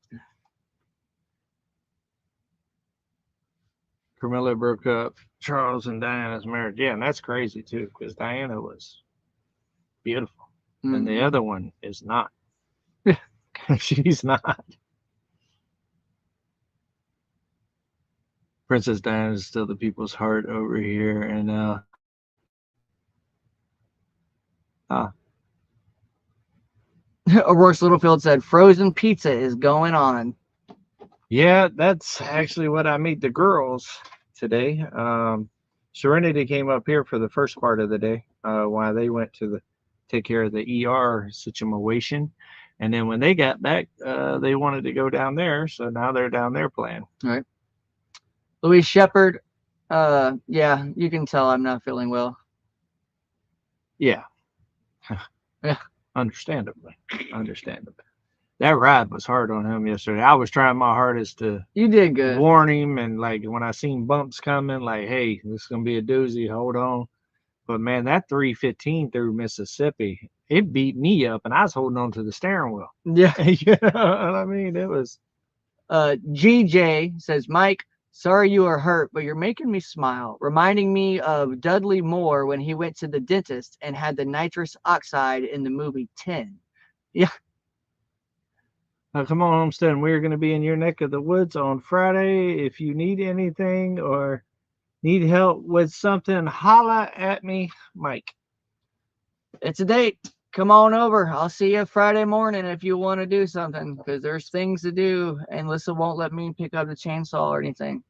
Camilla broke up Charles and Diana's marriage. Yeah, and that's crazy too, because Diana was beautiful. Mm-hmm. And the other one is not. She's not. Princess Diana is still the people's heart over here. And O'Rourke's Littlefield said frozen pizza is going on. Yeah, that's actually what I meet the girls today. Serenity came up here for the first part of the day while they went to take care of the ER situation. And then when they got back, they wanted to go down there. So now they're down there playing. All right. Louise Shepard, yeah, you can tell I'm not feeling well. Yeah. Yeah. Understandably. That ride was hard on him yesterday. I was trying my hardest to did good. Warn him, and like when I seen bumps coming, like, hey, this is gonna be a doozy, hold on. But man, that 315 through Mississippi, it beat me up, and I was holding on to the steering wheel. Yeah. You know what I mean? It was GJ says, Mike, sorry you are hurt, but you're making me smile, reminding me of Dudley Moore when he went to the dentist and had the nitrous oxide in the movie 10. Yeah. Come on, Homesteading. We're going to be in your neck of the woods on Friday. If you need anything or need help with something, holla at me, Mike. It's a date. Come on over. I'll see you Friday morning if you want to do something, because there's things to do. And Lisa won't let me pick up the chainsaw or anything.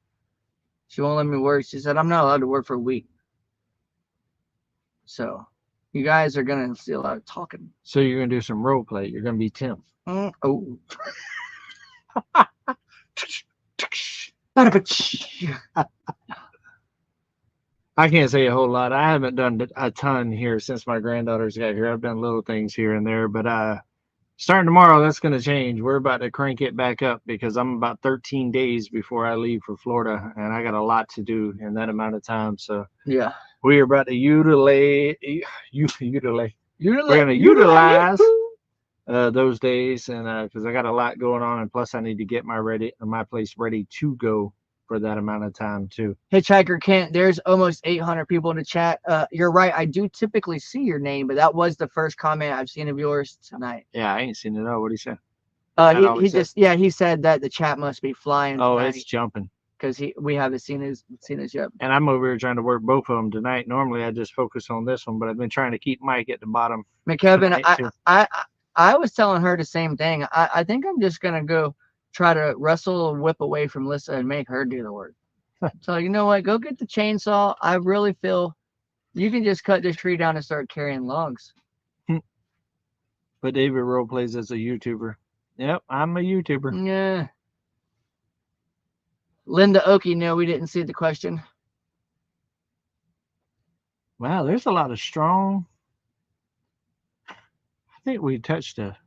She won't let me work. She said, I'm not allowed to work for a week. So you guys are going to see a lot of talking. So you're going to do some role play. You're going to be Tim. Oh. I can't say a whole lot. I haven't done a ton here since my granddaughters got here. I've done little things here and there, but starting tomorrow, that's going to change. We're about to crank it back up because I'm about 13 days before I leave for Florida, and I got a lot to do in that amount of time. So yeah, we are about to utilize. We're going to utilize those days, and because I got a lot going on, and plus I need to get my place ready to go for that amount of time too. Hitchhiker Kent, there's almost 800 people in the chat. You're right. I do typically see your name, but that was the first comment I've seen of yours tonight. Yeah, I ain't seen it all. What did he say? He said that the chat must be flying. Oh, it's jumping because we haven't seen his yet. And I'm over here trying to work both of them tonight. Normally I just focus on this one, but I've been trying to keep Mike at the bottom. McKevin, I was telling her the same thing. I think I'm just gonna go try to wrestle and whip away from Lissa and make her do the work. So you know what? Go get the chainsaw. I really feel you can just cut this tree down and start carrying logs. But David role plays as a YouTuber. Yep, I'm a YouTuber. Yeah. Linda Okie, no, we didn't see the question. Wow, there's a lot of strong. I think we touched a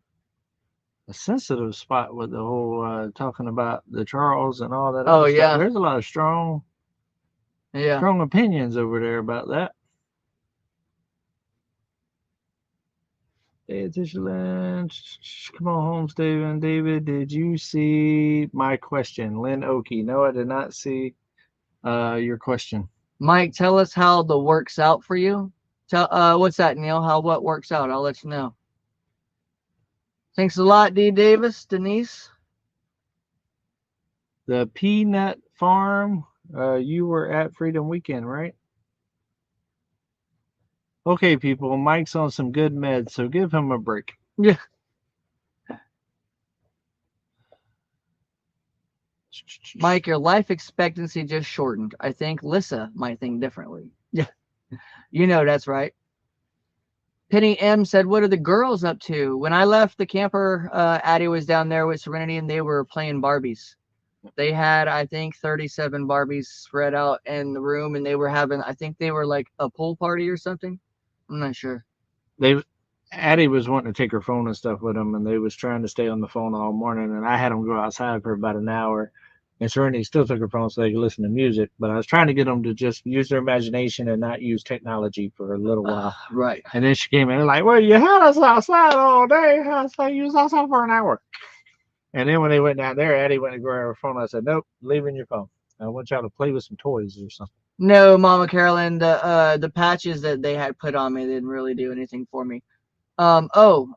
sensitive spot with the whole talking about the Charles and all that. Oh yeah, stuff. There's a lot of strong opinions over there about that. Hey, come on, Homesteading. David, did you see my question? Lynn Okie, no, I did not see your question. Mike, tell us how the works out for you. Tell what's that, Neil? What works out? I'll let you know. Thanks a lot, D. Davis, Denise. The peanut farm, you were at Freedom Weekend, right? Okay, people, Mike's on some good meds, so give him a break. Yeah. Mike, your life expectancy just shortened. I think Lissa might think differently. Yeah. You know that's right. Penny M said, what are the girls up to? When I left the camper, Addie was down there with Serenity and they were playing Barbies. They had, I think, 37 Barbies spread out in the room, and they were having, I think they were like a pool party or something. I'm not sure. Addie was wanting to take her phone and stuff with them, and they was trying to stay on the phone all morning, and I had them go outside for about an hour. And Serenity still took her phone so they could listen to music, but I was trying to get them to just use their imagination and not use technology for a little while. Right. And then she came in and like, well, you had us outside all day. I was like, you was outside for an hour. And then when they went down there, Addie went to grab her phone. I said, nope, leaving your phone. I want y'all to play with some toys or something. No, Mama Carolyn, the patches that they had put on me didn't really do anything for me. Oh,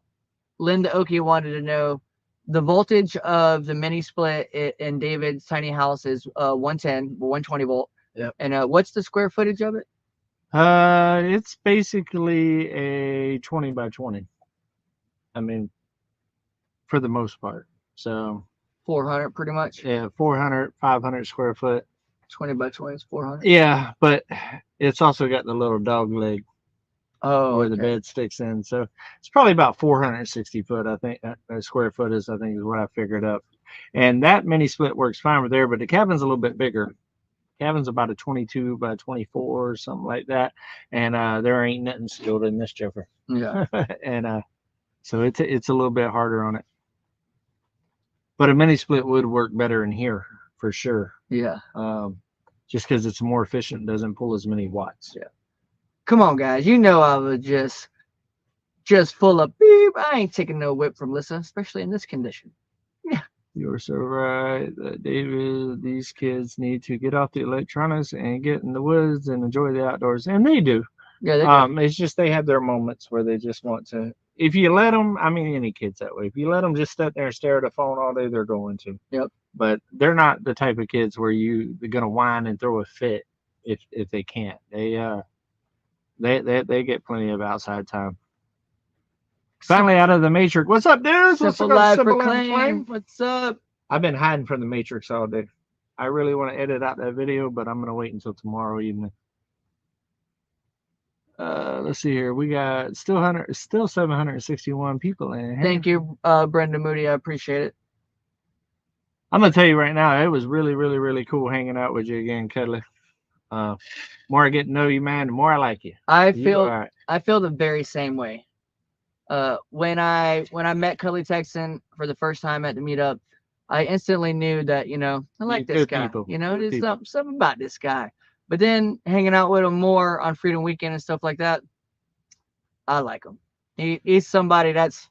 Linda Okie wanted to know the voltage of the mini split in David's tiny house is 120 volt. Yep. And what's the square footage of it? It's basically a 20 by 20. I mean, for the most part. So 400 pretty much. Yeah, 400, 500 square foot. 20 by 20 is 400. Yeah, but it's also got the little dog leg. Oh, where the bed sticks in. So it's probably about 460 foot, I think. Square foot is, I think, is what I figured up. And that mini split works fine with there, but the cabin's a little bit bigger. Cabin's about a 22 by 24 or something like that. And there ain't nothing sealed in this joker. Yeah. And so it's a little bit harder on it. But a mini split would work better in here for sure. Yeah. Just because it's more efficient, doesn't pull as many watts. Yeah. Come on, guys. You know I was just full of beep. I ain't taking no whip from Lissa, especially in this condition. Yeah. You're so right, David. These kids need to get off the electronics and get in the woods and enjoy the outdoors, and they do. Yeah, they do. It's just they have their moments where they just want to if you let them, I mean, any kids that way. If you let them just sit there and stare at a phone all day, they're going to. Yep. But they're not the type of kids where they're gonna whine and throw a fit if they can't. They get plenty of outside time. Finally out of the Matrix. What's up, dudes? What's Simple up, Life Simple Proclaim. Life? What's up? I've been hiding from the Matrix all day. I really want to edit out that video, but I'm gonna wait until tomorrow evening. Let's see here. We got still 761 people in here. Thank you, Brenda Moody. I appreciate it. I'm gonna tell you right now, it was really, really, really cool hanging out with you again, Cuddly. More I get to know you, man, the more I like you. I feel the very same way. When I met Cuddly Texan for the first time at the meetup, I instantly knew that, you know, I like this guy. People. You know, there's something about this guy. But then hanging out with him more on Freedom Weekend and stuff like that, I like him. He's somebody that's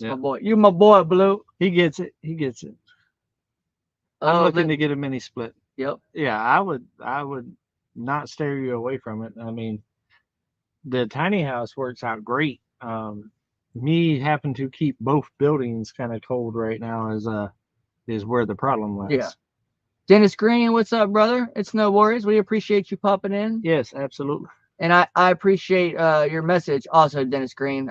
my boy. You my boy, Blue. He gets it. He gets it. I'm looking to get a mini split. Yep. Yeah, I would not steer you away from it. I mean, the tiny house works out great. Me having to keep both buildings kind of cold right now is where the problem lies. Yeah. Dennis Green, what's up, brother? It's no worries. We appreciate you popping in. Yes, absolutely. And I appreciate your message also, Dennis Green.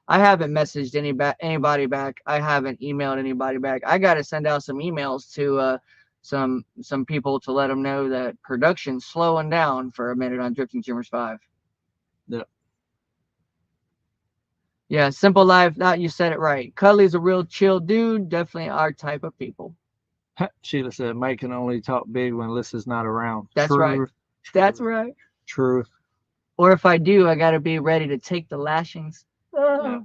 I haven't messaged anybody back. I haven't emailed anybody back. I got to send out some emails to some people to let them know that production's slowing down for a minute on Drifting Timbers 5. Yep. Yeah, Simple Life. That you said it right. Cuddly's a real chill dude. Definitely our type of people. Sheila said Mike can only talk big when Lissa's not around. That's right. That's right. Truth. Or if I do, I got to be ready to take the lashings. Yeah.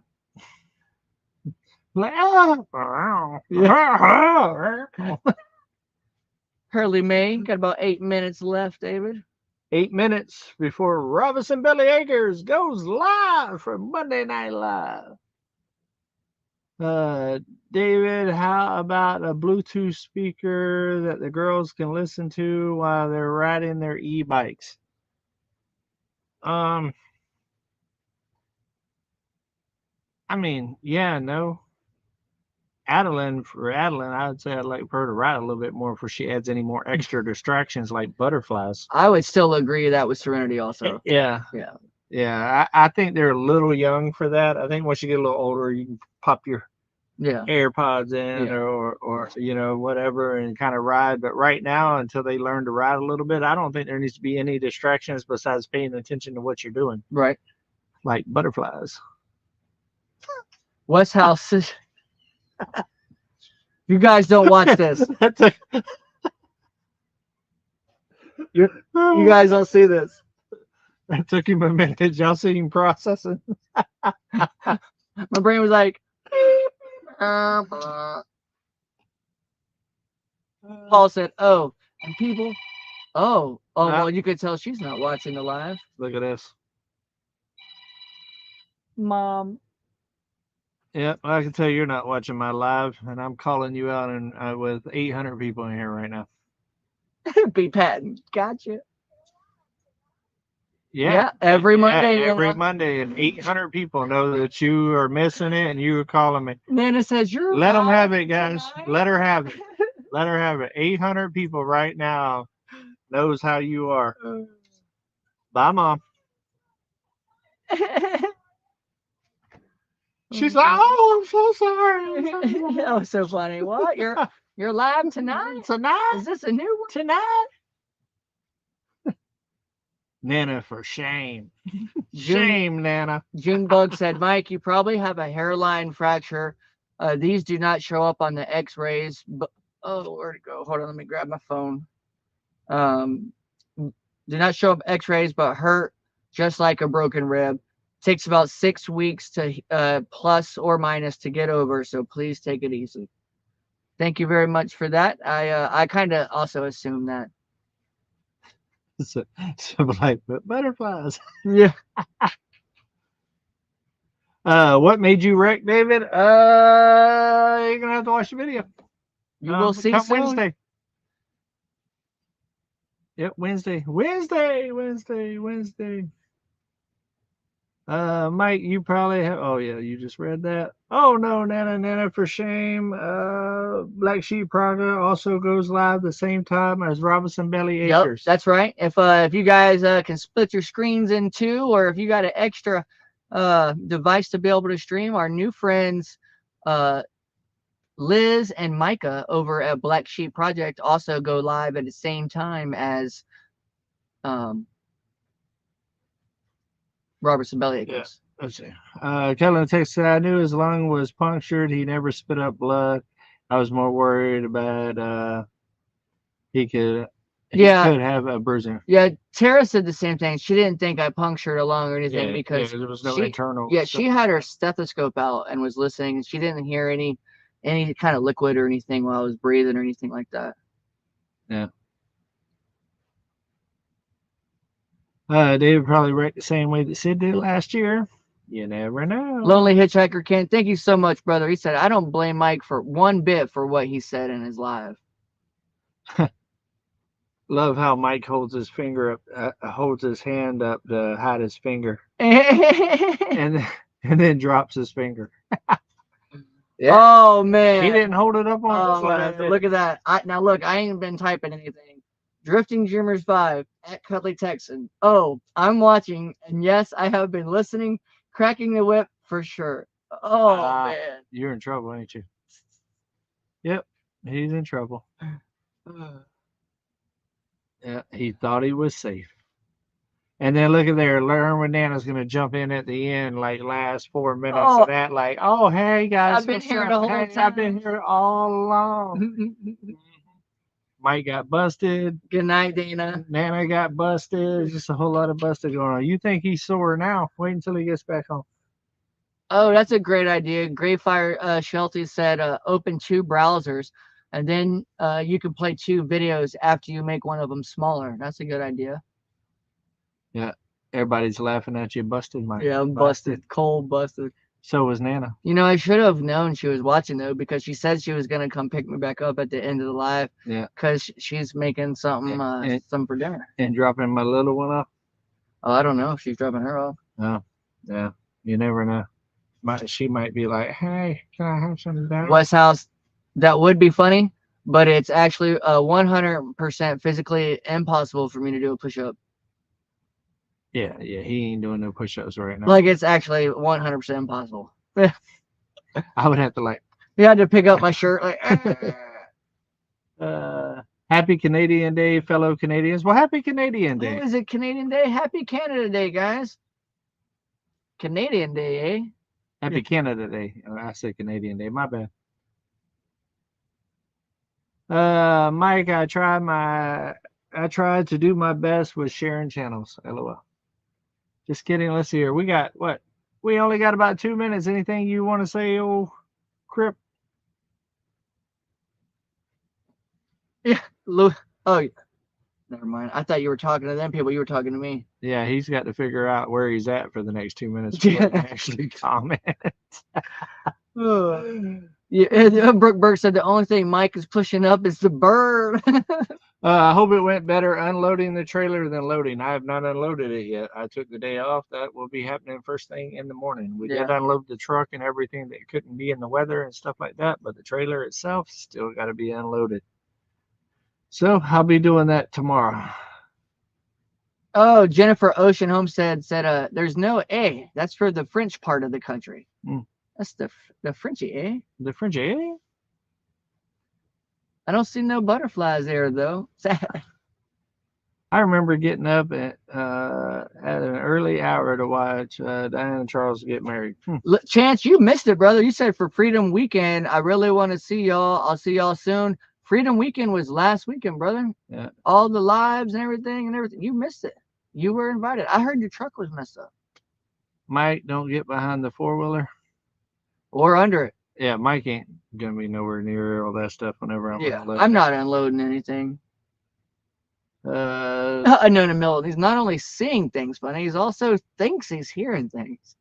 Hurley May, got about 8 minutes left, David. 8 minutes before Robinson Belly Acres goes live for Monday Night Live. David, how about a Bluetooth speaker that the girls can listen to while they're riding their e-bikes? I mean, yeah, no. Adeline, I would say I'd like for her to ride a little bit more before she adds any more extra distractions like butterflies. I would still agree that with Serenity also. Yeah. I think they're a little young for that. I think once you get a little older, you can pop your AirPods in or you know, whatever and kind of ride. But right now, until they learn to ride a little bit, I don't think there needs to be any distractions besides paying attention to what you're doing. Right. Like butterflies. West House. You guys don't watch this. You guys don't see this. It took him a minute. Y'all see him processing? My brain was like, Paul said, oh, and people, well, you could tell she's not watching the live. Look at this. Mom. Yeah, I can tell you're not watching my live, and I'm calling you out and with 800 people in here right now. Be Patton. Gotcha. Yeah, every Monday. Every Monday, and 800 people know that you are missing it, and you are calling me. Nana says you're. Let them have it, guys. Let her have it. Let her have it. 800 people right now knows how you are. Bye, Mom. She's like, oh, I'm so sorry. That was so funny. What? You're live tonight? Tonight? Is this a new one? Tonight? Nana, for shame. Shame, Nana. Junebug said, Mike, you probably have a hairline fracture. These do not show up on the x-rays. But where'd it go? Hold on, let me grab my phone. Do not show up x-rays, but hurt just like a broken rib. Takes about 6 weeks to plus or minus to get over, so please take it easy. Thank you very much for that. I kind of also assumed that. So like butterflies. Yeah. What made you wreck, David? You're gonna have to watch the video. You will see soon. Wednesday. Yep, Wednesday. Mike, you probably have. Oh yeah, you just read that. Oh no, Nana, for shame. Black Sheep Praga also goes live the same time as Robinson Belly Yep, Acres. that's right. If you guys can split your screens in two, or if you got an extra device to be able to stream, our new friends Liz and Micah over at Black Sheep Project also go live at the same time as Robertson Belly Acres. Yeah, let's see. Kellen texted, I knew his lung was punctured. He never spit up blood. I was more worried about he could have a bruising. Yeah, Tara said the same thing. She didn't think I punctured a lung or anything because there was no internal. Yeah, she had her stethoscope out and was listening, and she didn't hear any kind of liquid or anything while I was breathing or anything like that. Yeah. David probably wrecked the same way that Sid did last year. You never know. Lonely Hitchhiker Ken, thank you so much, brother. He said, I don't blame Mike for one bit for what he said in his live. Love how Mike holds his finger up, holds his hand up to hide his finger, and then drops his finger. Yeah. Oh man, he didn't hold it up on his live. Look at that. Now look, I ain't been typing anything. Drifting Dreamers 5 at Cuddly Texan. Oh, I'm watching, and yes, I have been listening. Cracking the whip for sure. Oh man, you're in trouble, ain't you? Yep, he's in trouble. Yeah, he thought he was safe. And then look at there, Learn when Nana's gonna jump in at the end, like last 4 minutes of that, like, oh hey guys, I've been here the whole time. I've been here all along. Mike got busted. Good night, Dana. Nana got busted. Just a whole lot of busted going on. You think he's sore now? Wait until he gets back home. Oh, that's a great idea. Greyfire Shelty said open 2 browsers, and then you can play 2 videos after you make one of them smaller. That's a good idea. Yeah, everybody's laughing at you, busted, Mike. Yeah, I'm busted. Cold busted. So was Nana. You know, I should have known she was watching though, because she said she was gonna come pick me back up at the end of the live. Yeah. Because she's making something, something for dinner. And dropping my little one off. Oh, I don't know if she's dropping her off. Oh, yeah. You never know. She might be like, hey, can I have some down? West House, that would be funny, but it's actually 100% physically impossible for me to do a push-up. Yeah, he ain't doing no push-ups right now. Like, it's actually 100% impossible. I would have to like. You had to pick up my shirt. Like, Happy Canadian Day, fellow Canadians. Well, happy Canadian Day. Oh, is it Canadian Day? Happy Canada Day, guys. Canadian Day, eh? Happy Canada Day. I said Canadian Day. My bad. Mike, I tried to do my best with sharing channels. LOL. Just kidding. Let's see here. We got what? We only got about 2 minutes. Anything you want to say, old Crip? Yeah. Oh, yeah. Never mind. I thought you were talking to them people. You were talking to me. Yeah, he's got to figure out where he's at for the next 2 minutes before he actually comment. Yeah, Brooke Burke said the only thing Mike is pushing up is the bird. I hope it went better unloading the trailer than loading. I have not unloaded it yet. I took the day off. That will be happening first thing in the morning. We did unload the truck and everything that couldn't be in the weather and stuff like that, but the trailer itself still got to be unloaded. So I'll be doing that tomorrow. Oh, Jennifer Ocean Homestead said, there's no A. That's for the French part of the country. That's the Frenchy, eh? The Frenchy, eh? I don't see no butterflies there, though. I remember getting up at an early hour to watch Diane and Charles get married. Chance, you missed it, brother. You said for Freedom Weekend, I really want to see y'all. I'll see y'all soon. Freedom Weekend was last weekend, brother. Yeah. All the lives and everything. You missed it. You were invited. I heard your truck was messed up. Mike, don't get behind the four-wheeler. Or under it. Yeah, Mike ain't going to be nowhere near all that stuff whenever I'm unloading. I'm not unloading anything. I know in the middle. He's not only seeing things, but he's also thinks he's hearing things.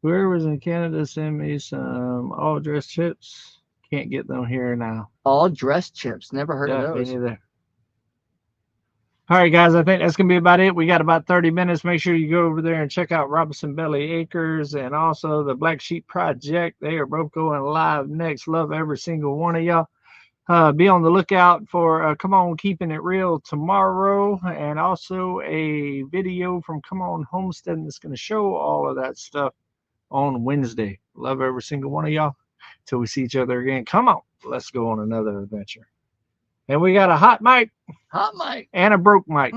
Whoever was in Canada, send me some all-dressed chips. Can't get them here now. All-dressed chips. Never heard of those. Me neither. All right, guys, I think that's going to be about it. We got about 30 minutes. Make sure you go over there and check out Robinson Belly Acres and also the Black Sheep Project. They are both going live next. Love every single one of y'all. Be on the lookout for Come On Keeping It Real tomorrow, and also a video from Come On Homesteading that's going to show all of that stuff on Wednesday. Love every single one of y'all. Till we see each other again. Come on, let's go on another adventure. And we got a hot mic. Hot mic. And a broke mic.